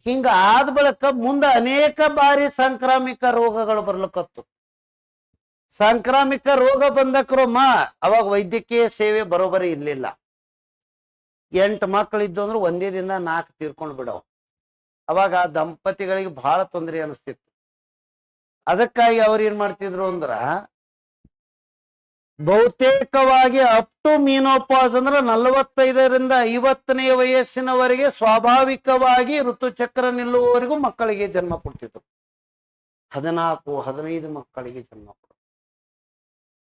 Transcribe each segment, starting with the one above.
ಹಿಂಗ ಆದ ಬಳಿಕ ಮುಂದೆ ಅನೇಕ ಬಾರಿ ಸಾಂಕ್ರಾಮಿಕ ರೋಗಗಳು ಬರ್ಲಿಕ್ಕತ್ತು. ಸಾಂಕ್ರಾಮಿಕ ರೋಗ ಬಂದಕ್ರಮ ಅವಾಗ ವೈದ್ಯಕೀಯ ಸೇವೆ ಬರೋಬರಿ ಇರ್ಲಿಲ್ಲ. 8 ಮಕ್ಕಳಿದ್ದು ಅಂದ್ರೆ ಒಂದೇ ದಿನ 4 ತೀರ್ಕೊಂಡು ಬಿಡವು. ಅವಾಗ ಆ ದಂಪತಿಗಳಿಗೆ ಬಹಳ ತೊಂದರೆ ಅನಿಸ್ತಿತ್ತು. ಅದಕ್ಕಾಗಿ ಅವ್ರು ಏನ್ ಮಾಡ್ತಿದ್ರು ಅಂದ್ರ ಬಹುತೇಕವಾಗಿ ಅಪ್ ಟು ಮೀನೋಪಾಸ್ ಅಂದ್ರೆ 45ರಿಂದ 50ನೇ ವಯಸ್ಸಿನವರೆಗೆ ಸ್ವಾಭಾವಿಕವಾಗಿ ಋತುಚಕ್ರ ನಿಲ್ಲುವವರೆಗೂ ಮಕ್ಕಳಿಗೆ ಜನ್ಮ ಕೊಡ್ತಿದ್ರು. 14-15 ಮಕ್ಕಳಿಗೆ ಜನ್ಮ ಕೊಡ್ತಿದ್ರು.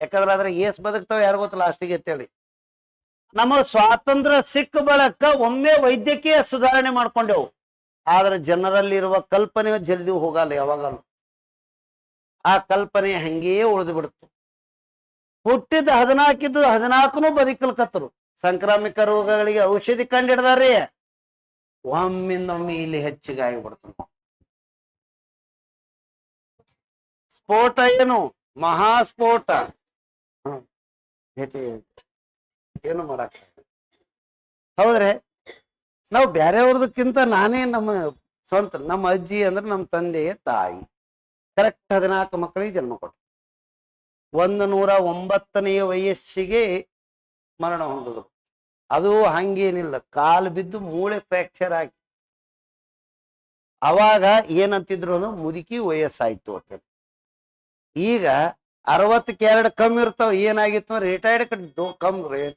ಯಾಕಂದ್ರೆ ಅದ್ರ ಏಸ್ ಬದುಕ್ತಾವ ಯಾರು ಗೊತ್ತಲ್ಲ ಲಾಸ್ಟಿಗೆ ಅಂತೇಳಿ. ನಮ್ಮ ಸ್ವಾತಂತ್ರ್ಯ ಸಿಕ್ಕ ಬಳಕ ಒಮ್ಮೆ ವೈದ್ಯಕೀಯ ಸುಧಾರಣೆ ಮಾಡ್ಕೊಂಡೆವು. ಆದ್ರೆ ಜನರಲ್ಲಿರುವ ಕಲ್ಪನೆ ಜಲ್ದಿ ಹೋಗಲ್ಲ ಯಾವಾಗಲೂ. ಆ ಕಲ್ಪನೆ ಹಂಗೆಯೇ ಉಳಿದು ಬಿಡುತ್ತೆ. ಹುಟ್ಟಿದ 14 ಬದುಕಲ್ಕತ್ತರು. ಸಾಂಕ್ರಾಮಿಕ ರೋಗಗಳಿಗೆ ಔಷಧಿ ಕಂಡಿಡ್ದಾರೆ, ಒಮ್ಮಿಂದೊಮ್ಮೆ ಇಲ್ಲಿ ಹೆಚ್ಚಿಗೆ ಆಗಿಬಿಡ್ತು. ಸ್ಫೋಟ ಏನು ಮಹಾಸ್ಫೋಟ. ಏನು ಮಾಡಕ್ ಹೌದ್ರೆ ನಾವು ಬೇರೆಯವ್ರದಕ್ಕಿಂತ ನಾನೇ ನಮ್ಮ ಸ್ವಂತ ನಮ್ಮ ಅಜ್ಜಿ ಅಂದ್ರೆ ನಮ್ಮ ತಂದೆಯ ತಾಯಿ ಕರೆಕ್ಟ್ 14 ಮಕ್ಕಳಿಗೆ ಜನ್ಮ ಕೊಟ್ಟು 109ನೇ ವಯಸ್ಸಿಗೆ ಮರಣ ಹೊಂದಿದ್ರು. ಅದು ಹಂಗೇನಿಲ್ಲ, ಕಾಲು ಬಿದ್ದು ಮೂಳೆ ಫ್ರಾಕ್ಚರ್ ಆಗಿ. ಅವಾಗ ಏನಂತಿದ್ರು ಅಂದ್ರೆ ಮುದುಕಿ ವಯಸ್ಸಾಯ್ತು ಅಂತ. ಈಗ 62 ಕಮ್ಮಿ ಇರ್ತಾವ. ಏನಾಗಿತ್ತು ಅಂದ್ರೆ ರಿಟೈರ್ಡ್ ಕಮ್ಮಿ.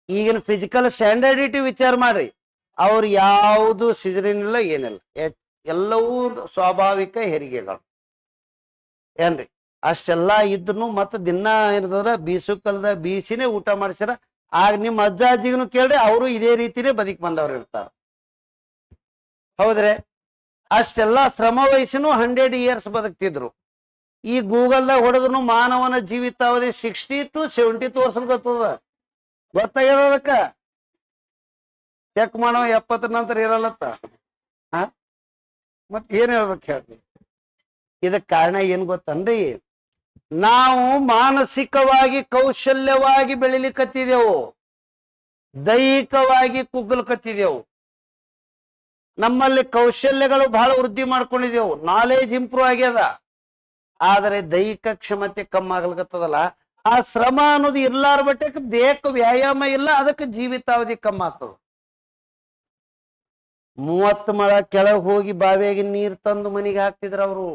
ಈಗಿನ ಫಿಸಿಕಲ್ ಸ್ಟ್ಯಾಂಡರ್ಡಿಟಿ ವಿಚಾರ ಮಾಡ್ರಿ, ಅವ್ರು ಯಾವುದು ಸಿಜರಿನ್ ಇಲ್ಲ ಏನಿಲ್ಲ, ಎಲ್ಲವೂ ಸ್ವಾಭಾವಿಕ ಹೆರಿಗೆಗಳು ಏನ್ರಿ. ಅಷ್ಟೆಲ್ಲ ಇದ್ರು ಮತ್ತೆ ದಿನ ಏನಂದ್ರ ಬೀಸು ಕಲ್ದ ಬೀಸಿನೇ ಊಟ ಮಾಡಿಸ್ಯಾರ. ಆಗ ನಿಮ್ಮ ಅಜ್ಜ ಅಜ್ಜಿಗೂ ಕೇಳ್ರಿ, ಅವರು ಇದೇ ರೀತಿನೇ ಬದುಕಿ ಬಂದವ್ರು ಇರ್ತಾರ. ಹೌದ್ರೆ ಅಷ್ಟೆಲ್ಲ ಶ್ರಮ ವಯಸ್ಸಿನೂ 100 ಇಯರ್ಸ್ ಬದುಕ್ತಿದ್ರು. ಈ ಗೂಗಲ್ದಾಗ ಹೊಡೆದ್ರು ಮಾನವನ ಜೀವಿತಾವಧಿ 60 to 70 ವರ್ಷ ಗೊತ್ತಾಗ್ಯದ. ಅದಕ್ಕ ಚೆಕ್ ಮಾಡೋ 70 ನಂತರ ಇರಲ್ಲತ್ತ. ಮತ್ ಏನ್ ಹೇಳ್ಬೇಕು ಹೇಳ್ರಿ. ಇದಕ್ ಕಾರಣ ಏನ್ ಗೊತ್ತನ್ರಿ, ನಾವು ಮಾನಸಿಕವಾಗಿ ಕೌಶಲ್ಯವಾಗಿ ಬೆಳಿಲಿಕ್ಕತ್ತಿದೆವು, ದೈಹಿಕವಾಗಿ ಕುಗ್ಗಲ್ಕತ್ತಿದೆವು. ನಮ್ಮಲ್ಲಿ ಕೌಶಲ್ಯಗಳು ಬಹಳ ವೃದ್ಧಿ ಮಾಡ್ಕೊಂಡಿದೆವು, ನಾಲೆಜ್ ಇಂಪ್ರೂವ್ ಆಗ್ಯದ. ಆದರೆ ದೈಹಿಕ ಕ್ಷಮತೆ ಕಮ್ಮಿ ಆಗ್ಲಿಕ್ಕತ್ತದಲ್ಲ. ಆ ಶ್ರಮ ಅನ್ನೋದು ಇರ್ಲಾರ ಬಟ್ಟಕ್ಕೆ ದೇಹಕ್ಕೆ ವ್ಯಾಯಾಮ ಇಲ್ಲ, ಅದಕ್ಕೆ ಜೀವಿತಾವಧಿ ಕಮ್ಮಿ ಆಗ್ತದ. 30 ಮಳ ಕೆಳಗೆ ಹೋಗಿ ಬಾವಿಯಾಗಿ ನೀರ್ ತಂದು ಮನೆಗೆ ಹಾಕ್ತಿದ್ರ ಅವರು.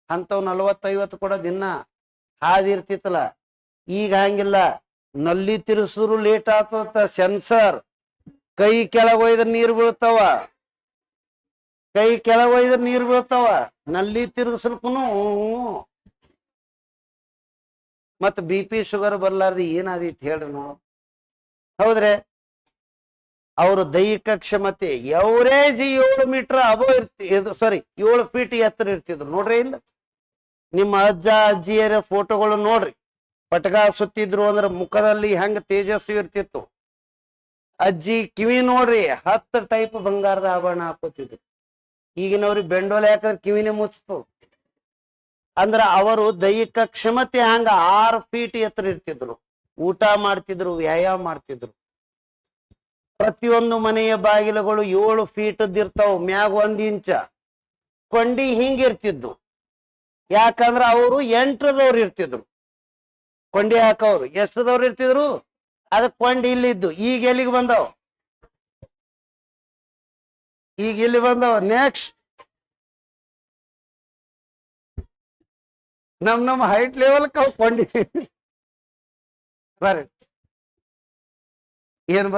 ಅಂತವ್ 40-50 ಕೂಡ ದಿನ ಹಾದಿ ಇರ್ತಿತ್ತಲ್ಲ. ಈಗ ಹಂಗಿಲ್ಲ, ನಲ್ಲಿ ತಿರ್ಸಿದ್ರು ಲೇಟ್ ಆಗ್ತದ. ಸೆನ್ಸರ್ ಕೈ ಕೆಳಗೆ ಒಯ್ದ್ರ ನೀರು ಬೀಳ್ತಾವ, ಕೈ ಕೆಳಗೆ ಒಯ್ದ್ರ ನೀರು ಬೀಳ್ತಾವ. ನಲ್ಲಿ ತಿರ್ಗಿಸ್ಲಿಕ್ಕೂ ಮತ್ BP ಶುಗರ್ ಬರ್ಲಾರ್ದು ಏನಾದೀತ್ ಹೇಳ್ರಿ ನಾವು. ಹೌದ್ರೆ ಅವರು ದೈಹಿಕ ಕ್ಷಮತೆ ಎವರೇಜ್ 7 ಮೀಟರ್ ಅಬೋ ಸಾರಿ 7 ಫೀಟ್ ಎತ್ತರ ಇರ್ತಿದ್ರು ನೋಡ್ರಿ. ಇಲ್ಲ ನಿಮ್ಮ ಅಜ್ಜ ಅಜ್ಜಿಯರ ಫೋಟೋಗಳು ನೋಡ್ರಿ, ಪಟಕ ಸುತ್ತಿದ್ರು ಅಂದ್ರೆ ಮುಖದಲ್ಲಿ ಹೆಂಗ ತೇಜಸ್ಸು ಇರ್ತಿತ್ತು. ಅಜ್ಜಿ ಕಿವಿ ನೋಡ್ರಿ, 10 ಟೈಪ್ ಬಂಗಾರದ ಆಭರಣ ಹಾಕೋತಿದ್ರು. ಈಗಿನವ್ರಿಗೆ ಬೆಂಡೋಲೆ ಯಾಕಂದ್ರೆ ಕಿವಿನೇ ಮುಚ್ತದ. ಅಂದ್ರ ಅವರು ದೈಹಿಕ ಕ್ಷಮತೆ ಹಂಗ 6 ಫೀಟ್ ಎತ್ತರ ಇರ್ತಿದ್ರು. ಊಟ ಮಾಡ್ತಿದ್ರು, ವ್ಯಾಯಾಮ ಮಾಡ್ತಿದ್ರು. ಪ್ರತಿಯೊಂದು ಮನೆಯ ಬಾಗಿಲುಗಳು 7 ಫೀಟ್ ಇರ್ತಾವ, ಮ್ಯಾಗ 1 ಇಂಚ. ಕೊಂಡಿ ಹಿಂಗಿರ್ತಿದ್ದು, ಯಾಕಂದ್ರ ಅವರು 8ರದವ್ರು ಇರ್ತಿದ್ರು. ಕೊಂಡಿ ಹಾಕವ್ರು ಎಷ್ಟದವ್ರು ಇರ್ತಿದ್ರು, ಅದಕ್ಕೆ ಕೊಂಡಿ ಇಲ್ಲಿದ್ದು. ಈಗ ಎಲ್ಲಿಗೆ ಬಂದವ್, ಈಗ ಇಲ್ಲಿ ಬಂದವ. ನೆಕ್ಸ್ಟ್ ನಮ್ಮ ಹೈಟ್ ಲೆವೆಲ್ ಕೊಂಡಿ ಬರ್ರಿ ಏನ್